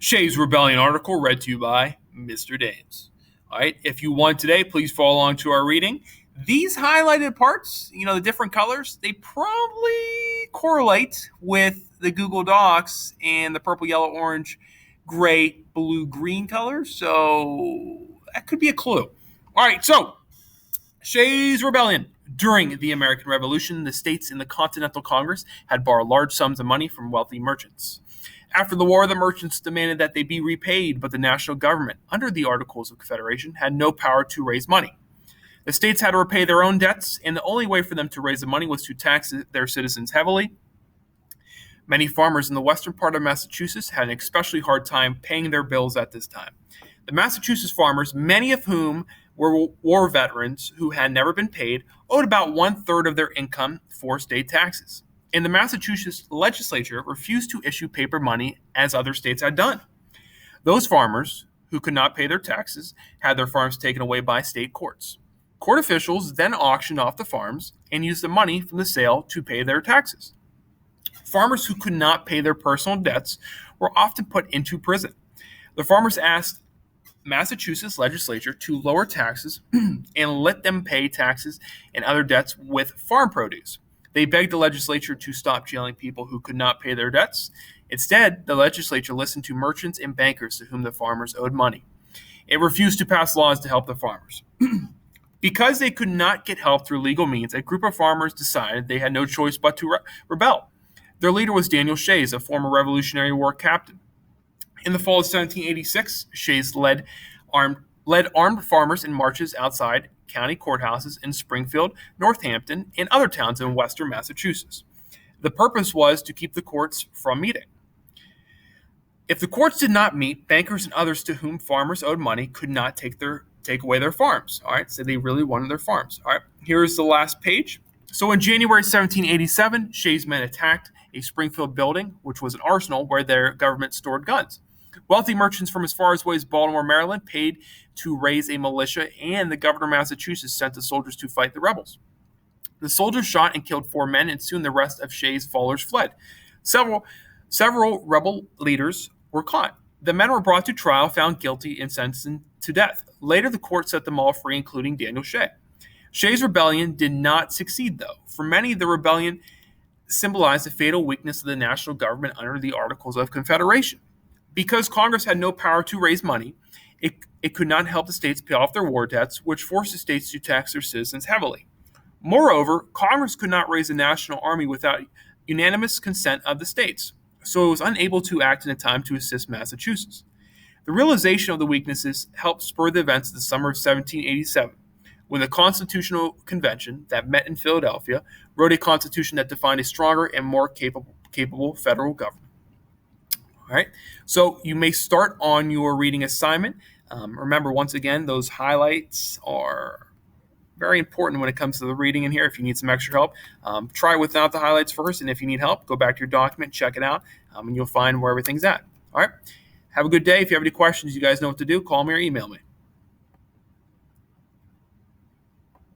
Shays Rebellion article read to you by Mr. Dames. All right, if you want today, please follow along to our reading. These highlighted parts, the different colors, they probably correlate with the Google Docs and the purple, yellow, orange, gray, blue, green colors. So that could be a clue. All right, so Shays Rebellion. During the American Revolution, the states in the Continental Congress had borrowed large sums of money from wealthy merchants. After the war, the merchants demanded that they be repaid, but the national government, under the Articles of Confederation, had no power to raise money. The states had to repay their own debts, and the only way for them to raise the money was to tax their citizens heavily. Many farmers in the western part of Massachusetts had an especially hard time paying their bills at this time. The Massachusetts farmers, many of whom were war veterans who had never been paid, owed about 1/3 of their income for state taxes. And the Massachusetts legislature refused to issue paper money as other states had done. Those farmers who could not pay their taxes had their farms taken away by state courts. Court officials then auctioned off the farms and used the money from the sale to pay their taxes. Farmers who could not pay their personal debts were often put into prison. The farmers asked Massachusetts legislature to lower taxes and let them pay taxes and other debts with farm produce. They begged the legislature to stop jailing people who could not pay their debts. Instead, the legislature listened to merchants and bankers to whom the farmers owed money. It refused to pass laws to help the farmers. Because they could not get help through legal means, a group of farmers decided they had no choice but to rebel. Their leader was Daniel Shays, a former Revolutionary War captain. In the fall of 1786, Shays led armed farmers in marches outside county courthouses in Springfield, Northampton, and other towns in western Massachusetts. The purpose was to keep the courts from meeting. If the courts did not meet, bankers and others to whom farmers owed money could not take away their farms. All right, so they really wanted their farms. All right, here's the last page. So in January 1787, Shays' men attacked a Springfield building, which was an arsenal where their government stored guns. Wealthy merchants from as far away as Baltimore, Maryland, paid to raise a militia, and the governor of Massachusetts sent the soldiers to fight the rebels. The soldiers shot and killed 4 men, and soon the rest of Shays' followers fled. Several rebel leaders were caught. The men were brought to trial, found guilty, and sentenced to death. Later, the court set them all free, including Daniel Shay. Shay's rebellion did not succeed, though. For many, the rebellion symbolized the fatal weakness of the national government under the Articles of Confederation. Because Congress had no power to raise money, it could not help the states pay off their war debts, which forced the states to tax their citizens heavily. Moreover, Congress could not raise a national army without unanimous consent of the states, so it was unable to act in a time to assist Massachusetts. The realization of the weaknesses helped spur the events of the summer of 1787, when the Constitutional Convention that met in Philadelphia wrote a constitution that defined a stronger and more capable federal government. All right, so you may start on your reading assignment. Remember, once again, those highlights are very important when it comes to the reading in here. If you need some extra help, try without the highlights first, and if you need help, go back to your document, check it out, and you'll find where everything's at. All right, have a good day. If you have any questions, you guys know what to do. Call me or email me.